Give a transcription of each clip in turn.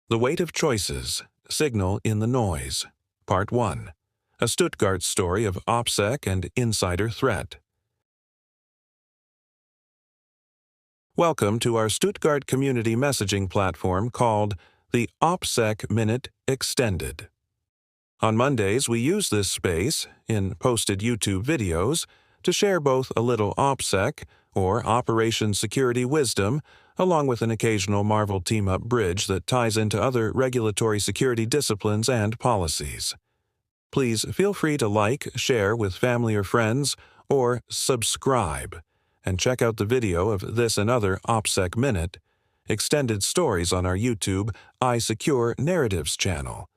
The Weight of Choices, Signal in the Noise, Part 1, a Stuttgart story of OPSEC and insider threat. Welcome to our Stuttgart community messaging platform called the OPSEC Minute Extended. On Mondays, we use this space, in posted YouTube videos, to share both a little OPSEC, or Operation Security wisdom, along with an occasional Marvel team-up bridge that ties into other regulatory security disciplines and policies. Please feel free to like, share with family or friends, or subscribe, and check out the video of this and other OPSEC Minute extended stories on our YouTube I Secure Narratives channel.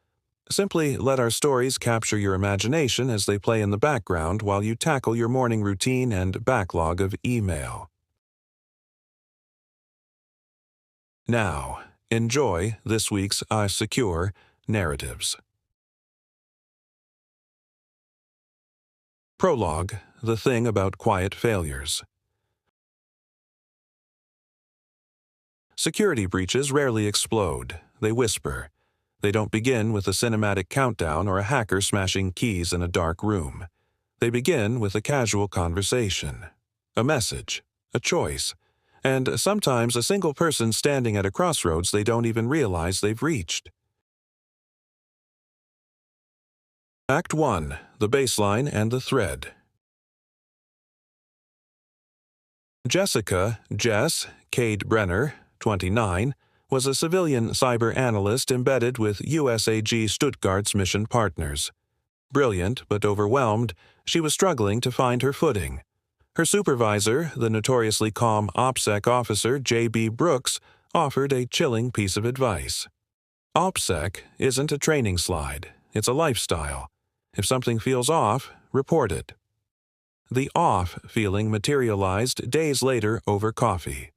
Simply let our stories capture your imagination as they play in the background while you tackle your morning routine and backlog of email. Now, enjoy this week's I Secure Narratives. Prologue: The Thing About Quiet Failures. Security breaches rarely explode. They whisper. They don't begin with a cinematic countdown or a hacker smashing keys in a dark room. They begin with a casual conversation, a message, a choice, and sometimes a single person standing at a crossroads they don't even realize they've reached. Act 1. The Baseline and the Thread. Jess Cade Brenner, 29, was a civilian cyber analyst embedded with USAG Stuttgart's mission partners. Brilliant but overwhelmed, she was struggling to find her footing. Her supervisor, the notoriously calm OPSEC officer J.B. Brooks, offered a chilling piece of advice. OPSEC isn't a training slide, it's a lifestyle. If something feels off, report it. The off feeling materialized days later over coffee.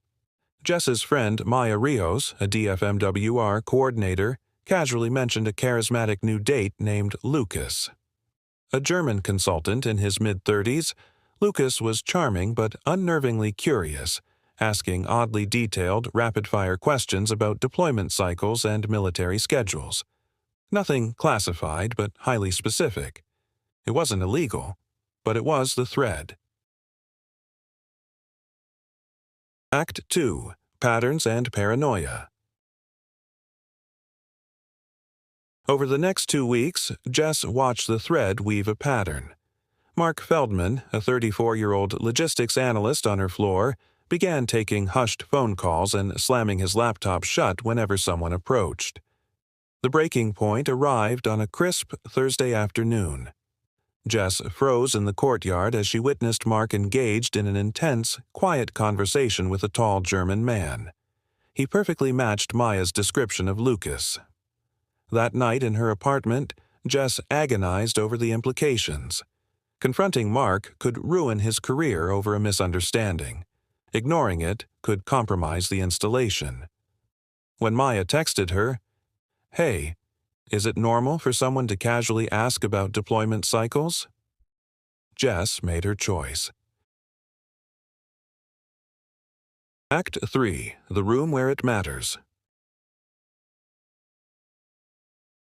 Jess's friend Maya Rios, a DFMWR coordinator, casually mentioned a charismatic new date named Lucas. A German consultant in his mid-30s, Lucas was charming but unnervingly curious, asking oddly detailed, rapid-fire questions about deployment cycles and military schedules. Nothing classified but highly specific. It wasn't illegal, but it was the thread. Act 2. Patterns and Paranoia. Over the next 2 weeks, Jess watched the thread weave a pattern. Mark Feldman, a 34-year-old logistics analyst on her floor, began taking hushed phone calls and slamming his laptop shut whenever someone approached. The breaking point arrived on a crisp Thursday afternoon. Jess froze in the courtyard as she witnessed Mark engaged in an intense, quiet conversation with a tall German man. He perfectly matched Maya's description of Lucas. That night in her apartment, Jess agonized over the implications. Confronting Mark could ruin his career over a misunderstanding. Ignoring it could compromise the installation. When Maya texted her, "Hey, is it normal for someone to casually ask about deployment cycles?" Jess made her choice. Act 3. The Room Where It Matters.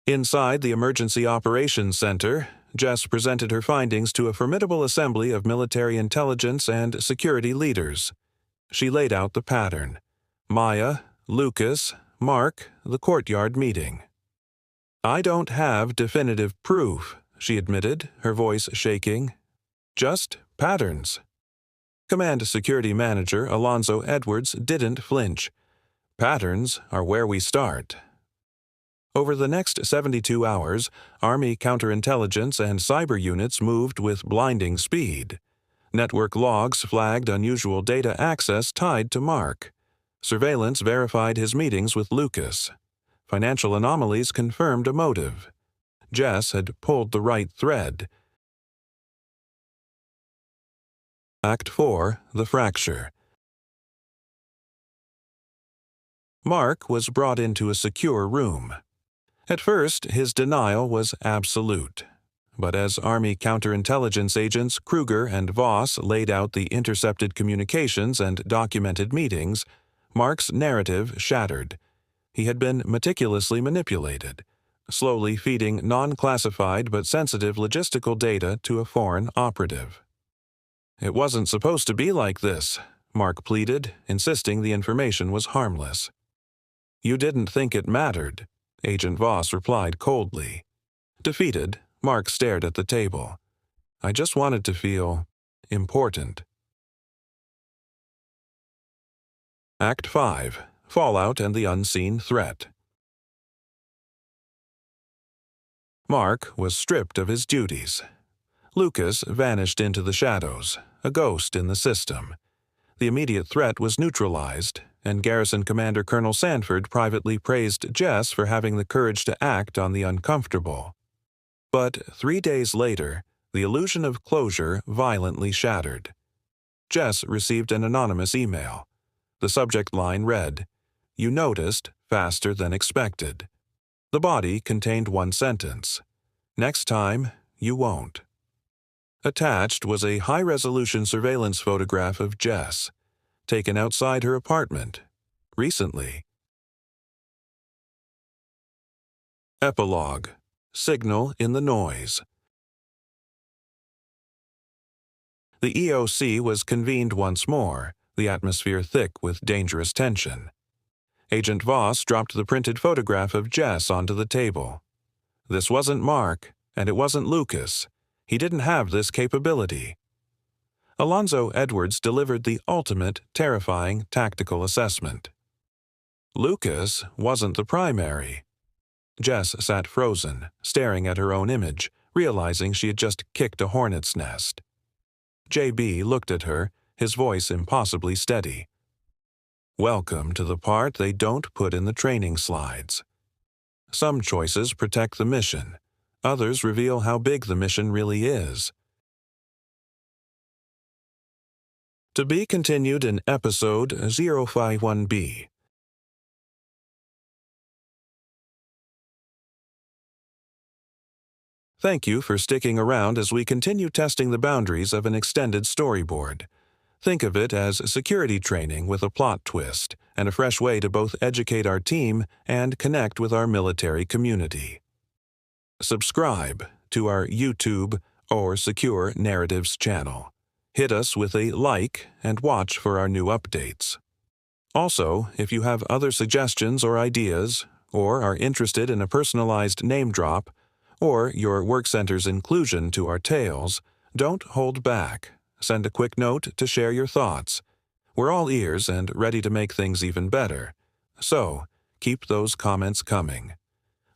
Inside the Emergency Operations Center, Jess presented her findings to a formidable assembly of military intelligence and security leaders. She laid out the pattern: Maya, Lucas, Mark, the courtyard meeting. "I don't have definitive proof," she admitted, her voice shaking. "Just patterns." Command Security Manager Alonzo Edwards didn't flinch. "Patterns are where we start." Over the next 72 hours, Army counterintelligence and cyber units moved with blinding speed. Network logs flagged unusual data access tied to Mark. Surveillance verified his meetings with Lucas. Financial anomalies confirmed a motive. Jess had pulled the right thread. Act 4. The Fracture. Mark was brought into a secure room. At first, his denial was absolute. But as Army counterintelligence agents Kruger and Voss laid out the intercepted communications and documented meetings, Mark's narrative shattered. He had been meticulously manipulated, slowly feeding non-classified but sensitive logistical data to a foreign operative. "It wasn't supposed to be like this," Mark pleaded, insisting the information was harmless. "You didn't think it mattered," Agent Voss replied coldly. Defeated, Mark stared at the table. "I just wanted to feel important." Act 5. Fallout and the Unseen Threat. Mark was stripped of his duties. Lucas vanished into the shadows, a ghost in the system. The immediate threat was neutralized, and Garrison Commander Colonel Sanford privately praised Jess for having the courage to act on the uncomfortable. But 3 days later, the illusion of closure violently shattered. Jess received an anonymous email. The subject line read, "You noticed faster than expected." The body contained one sentence, "Next time, you won't." Attached was a high-resolution surveillance photograph of Jess, taken outside her apartment, recently. Epilogue. Signal in the noise. The EOC was convened once more, the atmosphere thick with dangerous tension. Agent Voss dropped the printed photograph of Jess onto the table. This wasn't Mark, and it wasn't Lucas. He didn't have this capability. Alonzo Edwards delivered the ultimate, terrifying tactical assessment. Lucas wasn't the primary. Jess sat frozen, staring at her own image, realizing she had just kicked a hornet's nest. JB looked at her, his voice impossibly steady. "Welcome to the part they don't put in the training slides. Some choices protect the mission. Others reveal how big the mission really is." To be continued in Episode 051B. Thank you for sticking around as we continue testing the boundaries of an extended storyboard. Think of it as security training with a plot twist and a fresh way to both educate our team and connect with our military community. Subscribe to our YouTube or Secure Narratives channel. Hit us with a like and watch for our new updates. Also, if you have other suggestions or ideas, or are interested in a personalized name drop, or your work center's inclusion to our tales, don't hold back. Send a quick note to share your thoughts. We're all ears and ready to make things even better. So, keep those comments coming.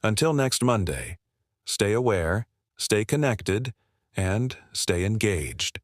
Until next Monday, stay aware, stay connected, and stay engaged.